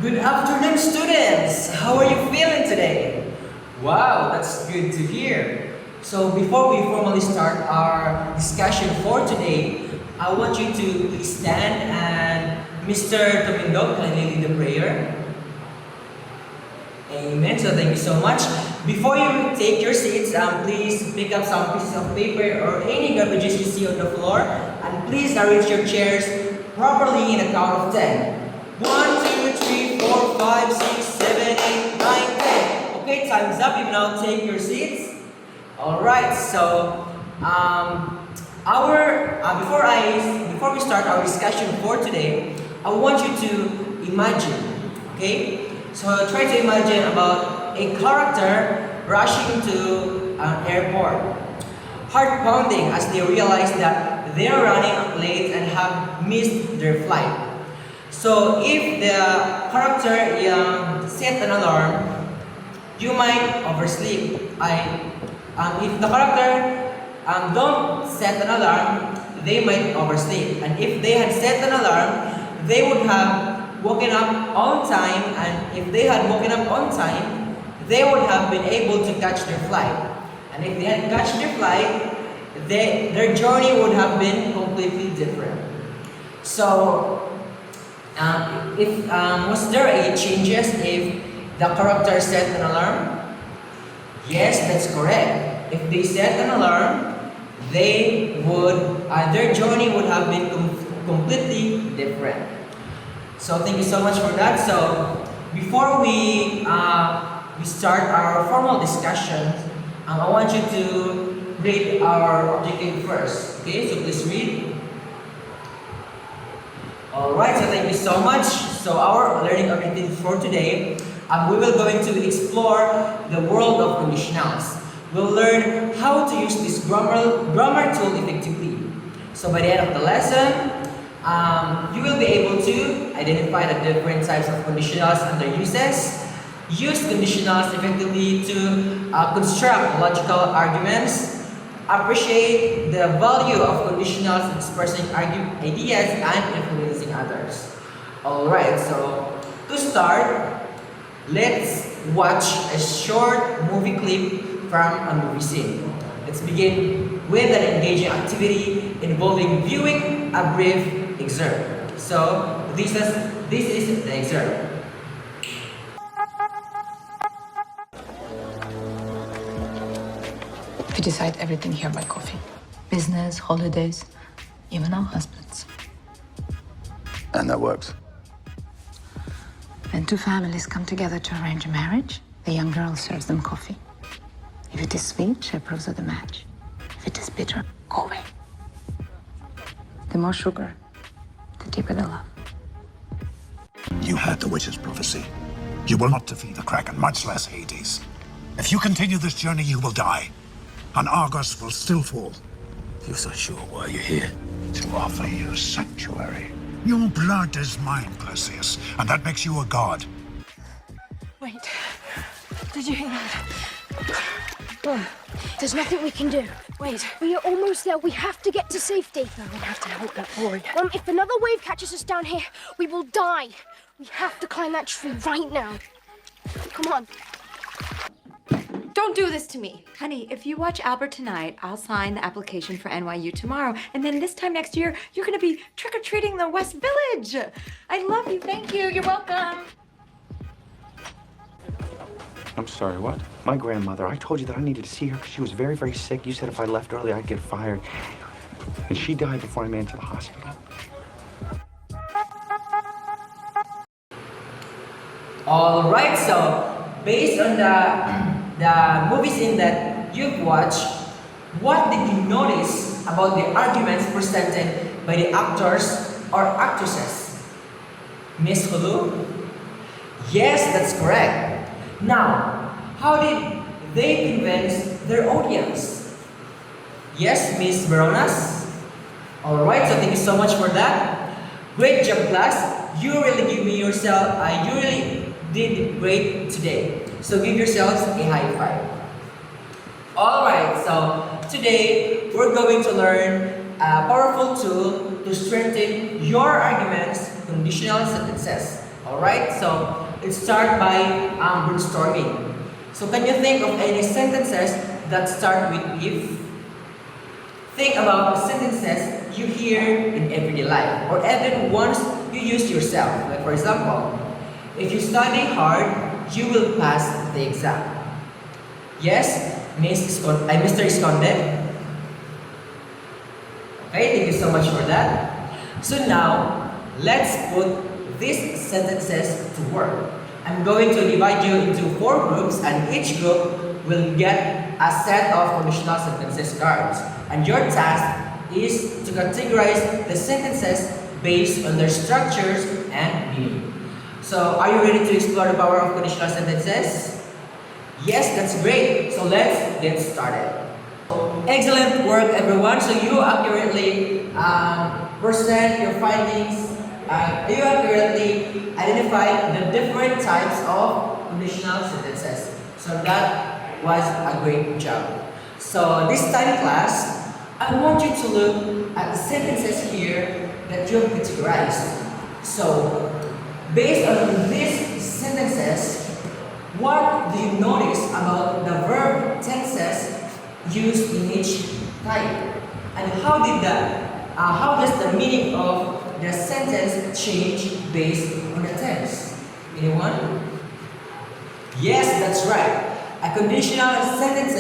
Good afternoon, students! How are you feeling today? Wow, that's good to hear. So, before we formally start our discussion for today, I want you to please stand and Mr. Tomindo, kindly lead the prayer. Amen. So, thank you so much. Before you take your seats, please pick up some pieces of paper or any garbages you see on the floor, and please arrange your chairs properly in a count of 10. 1, 2, 3, 4, 5, 6, 7, 8, 9, 10. Okay, time's up. You now take your seats. Alright, so before we start our discussion for today, I want you to imagine, okay? So try to imagine about a character rushing to an airport, heart pounding as they realize that they are running late and have missed their flight. So if the character set an alarm, you might oversleep. If the character don't set an alarm, they might oversleep. And if they had set an alarm, they would have woken up on time. And if they had woken up on time, they would have been able to catch their flight. And if they had catch their flight, their journey would have been completely different. So, was there a changes if the character set an alarm? Yes, that's correct. If they set an alarm, their journey would have been completely different. So thank you so much for that. So before we start our formal discussion, I want you to read our objective first. Okay, so please read. Alright, so thank you so much. So our learning objective for today, we will going to explore the world of conditionals. We'll learn how to use this grammar tool effectively. So by the end of the lesson, you will be able to identify the different types of conditionals and their uses, use conditionals effectively to construct logical arguments, appreciate the value of conditionals in expressing ideas and influencing others. Alright, so to start, let's watch a short movie clip from a movie scene. Let's begin with an engaging activity involving viewing a brief excerpt. So this is the excerpt. We decide everything here by coffee. Business, holidays, even our husbands. And that works. When two families come together to arrange a marriage, the young girl serves them coffee. If it is sweet, she approves of the match. If it is bitter, go away. The more sugar, the deeper the love. You heard the witch's prophecy. You will not defeat the Kraken, much less Hades. If you continue this journey, you will die. And Argos will still fall. You're so sure why you're here? To offer you sanctuary. Your blood is mine, Perseus, and that makes you a god. Wait, did you hear that? Oh, there's nothing we can do. Wait, we are almost there. We have to get to safety. No, we have to help that boy. If another wave catches us down here, we will die. We have to climb that tree right now. Come on. Don't do this to me. Honey, if you watch Albert tonight, I'll sign the application for NYU tomorrow. And then this time next year, you're gonna be trick-or-treating the West Village. I love you, thank you, you're welcome. I'm sorry, what? My grandmother, I told you that I needed to see her because she was very, very sick. You said if I left early, I'd get fired. And she died before I made it to the hospital. Alright, so based on the movie scene that you've watched, what did you notice about the arguments presented by the actors or actresses? Miss Hulu? Yes, that's correct. Now, how did they convince their audience? Yes, Miss Veronas? Alright, so thank you so much for that. Great job, class. You really give me yourself, you really did great today. So give yourselves a high five. Alright, so today we're going to learn a powerful tool to strengthen your arguments, conditional sentences. Alright, so let's start by brainstorming. So can you think of any sentences that start with if? Think about sentences you hear in everyday life or even ones you use yourself. Like for example, if you study hard, you will pass the exam. Yes, Mr. Esconde. Okay, thank you so much for that. So now, let's put these sentences to work. I'm going to divide you into 4 groups and each group will get a set of conditional sentences cards. And your task is to categorize the sentences based on their structures and meaning. So, are you ready to explore the power of conditional sentences? Yes, that's great. So let's get started. Excellent work, everyone. So you accurately present your findings. You accurately identify the different types of conditional sentences. So that was a great job. So this time, class, I want you to look at the sentences here that you have categorized. So, based on these sentences, what do you notice about the verb tenses used in each type? And how does the meaning of the sentence change based on the tense? Anyone? Yes, that's right. A conditional sentence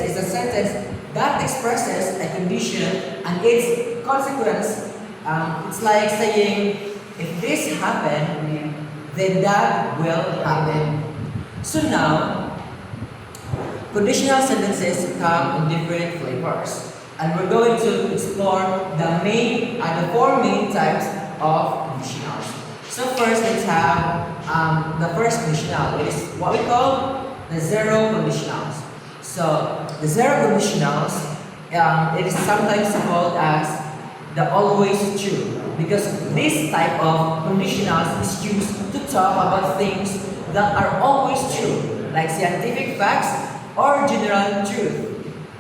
is a sentence that expresses a condition and its consequence. It's like saying, if this happened, then that will happen. So now, conditional sentences come in different flavors. And we're going to explore the 4 main types of conditionals. So first, let's have the first conditional. It is what we call the zero conditionals. So the zero conditionals, it is sometimes called as the always true, because this type of conditionals is used to talk about things that are always true, like scientific facts or general truth.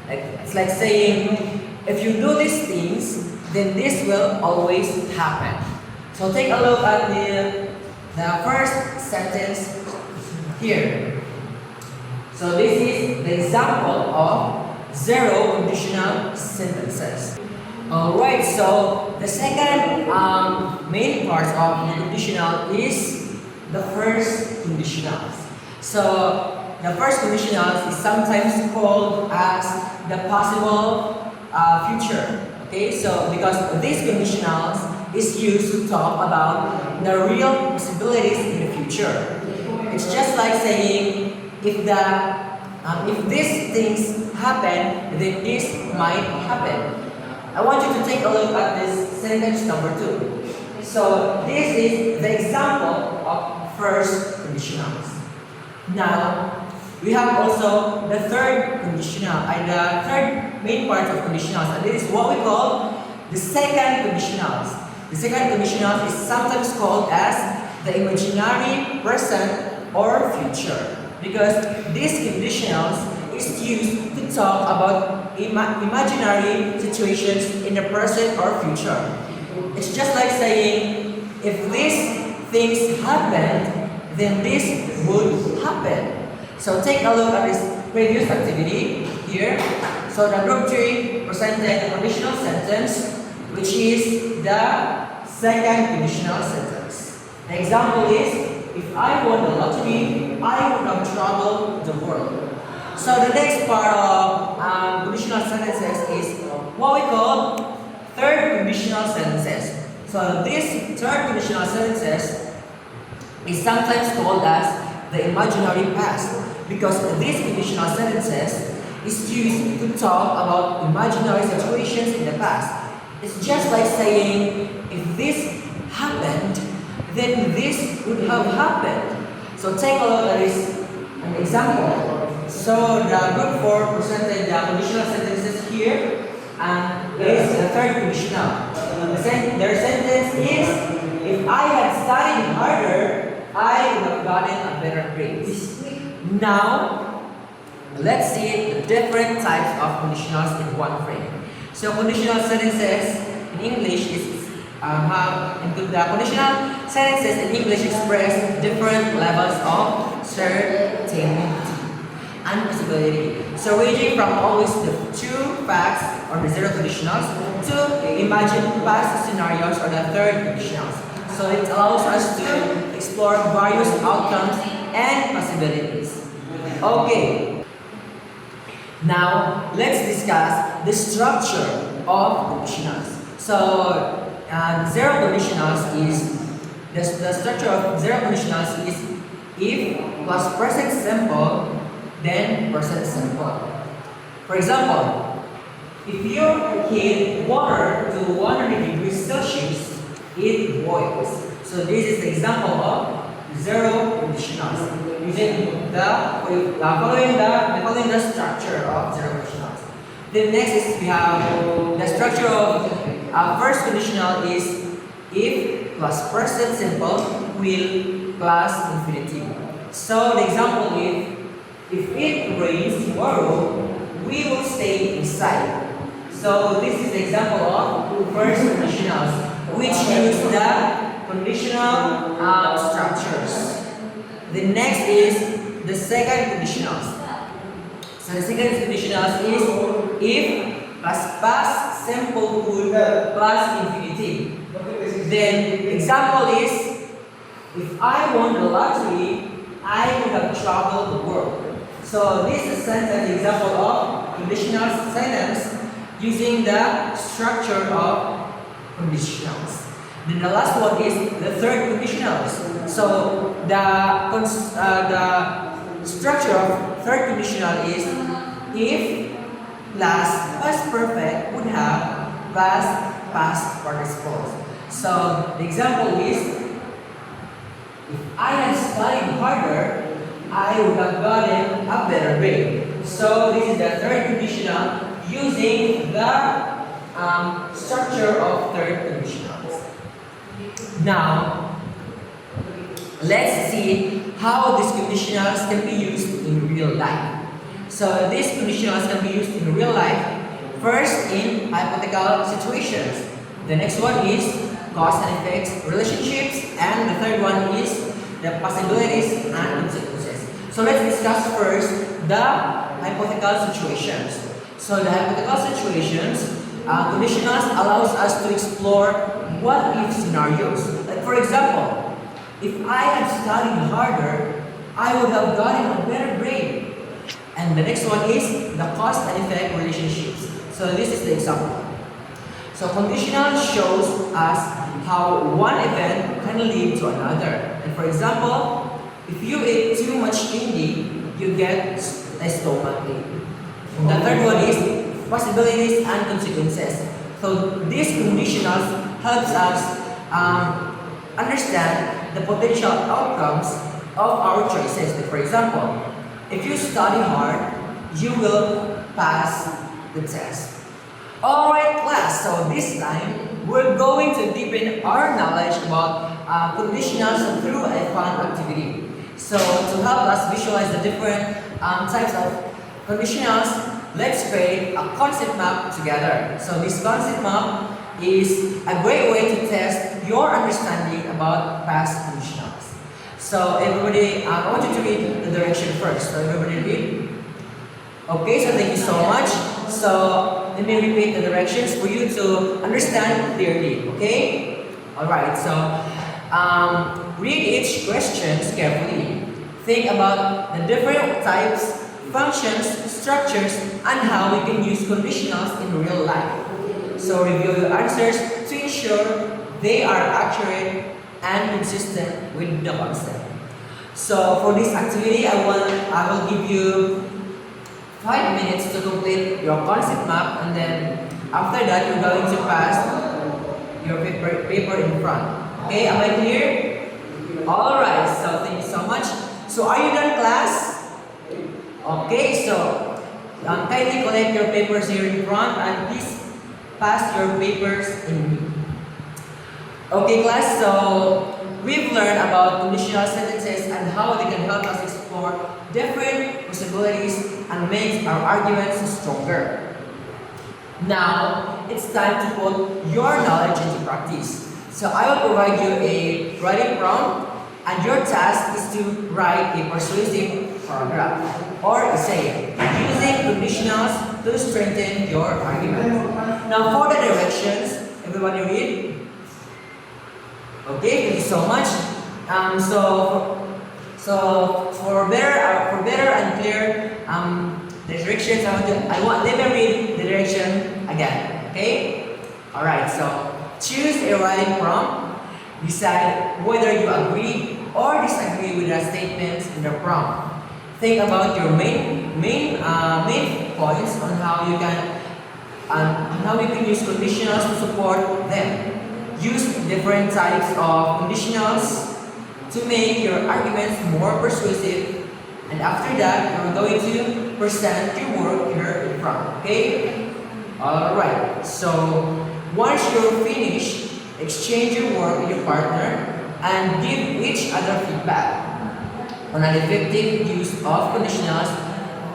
It's like saying, if you do these things, then this will always happen. So take a look at the first sentence here. So this is the example of zero conditional sentences. Alright, so the second main part of the conditional is the first conditionals. So the first conditionals is sometimes called as the possible future. Okay, so because these conditionals is used to talk about the real possibilities in the future. It's just like saying, if these things happen, then this might happen. I want you to take a look at this sentence number 2. So this is the example of first conditionals. Now, we have also the third conditional, and the third main part of conditionals, and this is what we call the second conditionals. The second conditional is sometimes called as the imaginary present or future, because these conditionals is used to talk about imaginary situations in the present or future. It's just like saying, if these things happened, then this would happen. So take a look at this previous activity here. So the group 3 presented a conditional sentence, which is the second conditional sentence. The example is, if I won the lottery, I would have traveled the world. So the next part of conditional sentences is what we call third conditional sentences. So this third conditional sentences is sometimes called as the imaginary past, because these conditional sentences is used to talk about imaginary situations in the past. It's just like saying, if this happened, then this would have happened. So take a look at this an example. So the group 4 presented the conditional sentences here, and it is the third conditional. Their sentence is, if I had studied harder, I would have gotten a better grade. Now, let's see the different types of conditionals in one frame. So conditional sentences in English is into the conditional sentences in English express different levels of certainty and possibility. So ranging from always the true facts or the zero conditionals to imagine past scenarios or the third conditionals. So it allows us to explore various outcomes and possibilities. Okay. Now let's discuss the structure of conditionals. So zero conditionals is the structure of zero conditionals is if plus present simple, then present simple. For example, if you heat water to 100 degrees Celsius, it boils. So this is the example of zero conditionals using following the structure of zero conditionals. Then next is we have the structure of first conditional is if plus present simple will plus infinitive. So the example is if it rains tomorrow, we will stay inside. So this is the example of first conditionals, which use the conditional structures. The next is the second conditionals. So the second conditionals is if plus past simple would plus infinitive. Then example is if I won the lottery, I would have traveled the world. So this is a sentence example of conditional sentence using the structure of conditionals. Then the last one is the third conditionals. So the structure of third conditional is if plus past perfect would have plus past participle. So the example is if I had studied harder, I would have gotten a better grade. So this is the third conditional using the structure of third conditionals. Now, let's see how these conditionals can be used in real life. So these conditionals can be used in real life. First, in hypothetical situations. The next one is cause and effects relationships, and the third one is the possibilities and consequences. So let's discuss first the hypothetical situations. So the hypothetical situations, conditionals allows us to explore what if scenarios. Like for example, if I had studied harder, I would have gotten a better grade. And the next one is the cause and effect relationships. So this is the example. So conditional shows us how one event can lead to another. And for example, if you eat too much candy, you get a stomach ache. And the third one is possibilities and consequences. So these conditionals helps us understand the potential outcomes of our choices. Like for example, if you study hard, you will pass the test. Alright class, so this time, we're going to deepen our knowledge about conditionals through a fun activity. So to help us visualize the different types of conditionals, let's create a concept map together. So this concept map is a great way to test your understanding about past conditionals. So everybody, I want you to read the direction first. So everybody read. Okay, so thank you so much. So let me repeat the directions for you to understand clearly. Okay? Alright, so read each questions carefully. Think about the different types, functions, structures, and how we can use conditionals in real life. So review your answers to ensure they are accurate and consistent with the concept. So for this activity, I will give you 5 minutes to complete your concept map, and then after that, you're going to pass your paper in front. Okay, am I clear? Alright, so thank you so much. So are you done, class? Okay, so kindly collect your papers here in front and please pass your papers in. Okay, class, so we've learned about conditional sentences and how they can help us explore different possibilities and make our arguments stronger. Now, it's time to put your knowledge into practice. So I will provide you a writing prompt, and your task is to write a persuasive paragraph or essay using conditionals to strengthen your argument. Now for the directions, everybody read. Okay, thank you so much. For better and clear the directions, let me read the direction again. Okay. All right. So choose a writing prompt. Decide whether you agree or disagree with the statements in the prompt. Think about your main points on how you can use conditionals to support them. Use different types of conditionals to make your arguments more persuasive. And after that, you're going to present your work here in front. Okay? Alright. So once you're finished, exchange your work with your partner and give each other feedback on an effective use of conditionals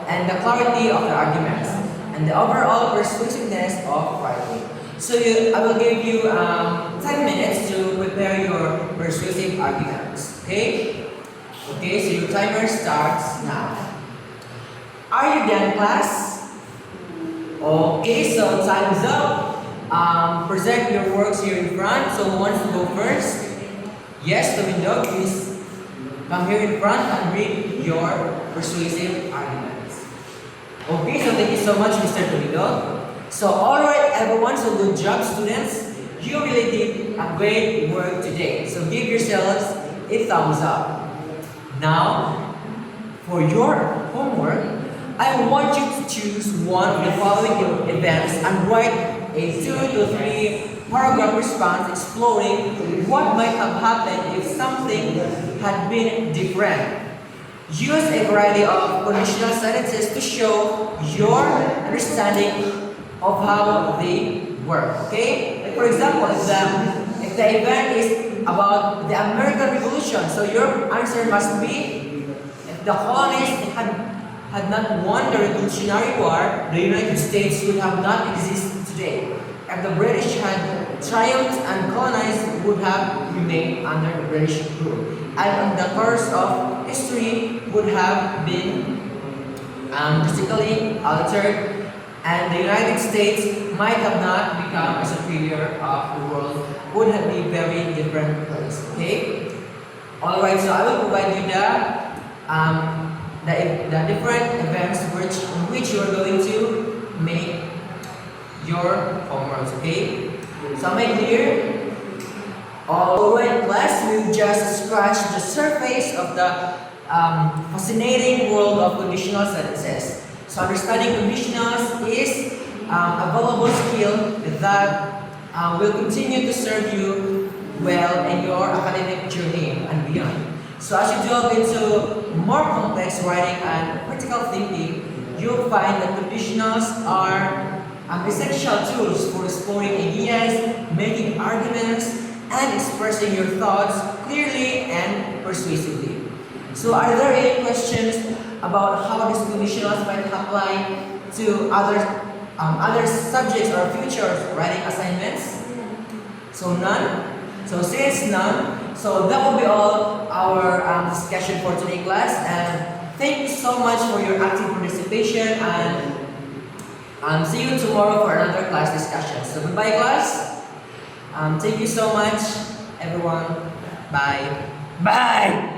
and the clarity of the arguments and the overall persuasiveness of writing. So I will give you 10 minutes to prepare your persuasive arguments. Okay? Okay, so your timer starts now. Are you done, class? Okay, so time is up. Present your works here in front. So who wants to go first? Yes, the window, please come here in front and read your persuasive arguments. Okay, so thank you so much, Mr. Toledo. So alright everyone, so good job students. You really did a great work today. So give yourselves a thumbs up. Now, for your homework, I want you to choose one of the following events and write a 2 to 3 paragraph response exploring what might have happened if something had been different. Use a variety of conditional sentences to show your understanding of how they work. Okay? Like for example, if the event is about the American Revolution, so your answer must be: if the colonists had not won the Revolutionary War, the United States would have not existed today. If the British had triumphed and colonized would have remained under the British rule, and the course of history would have been drastically altered, and the United States might have not become a superior of the world, would have been very different place. Okay. All right. So I will provide you the different events in which you are going to make your homeworks. Okay. So am I clear? All right, class. We've just scratched the surface of the fascinating world of conditional sentences. So understanding conditionals is a valuable skill that will continue to serve you well in your academic journey and beyond. So as you delve into more complex writing and critical thinking, you'll find that conditionals are essential tools for exploring ideas, making arguments, and expressing your thoughts clearly and persuasively. So are there any questions about how these conditionals might apply to other subjects or future writing assignments? So none? So since none, so that will be all our discussion for today, class. And thank you so much for your active participation, and see you tomorrow for another class discussion. So goodbye, class. Thank you so much, everyone. Bye. Bye.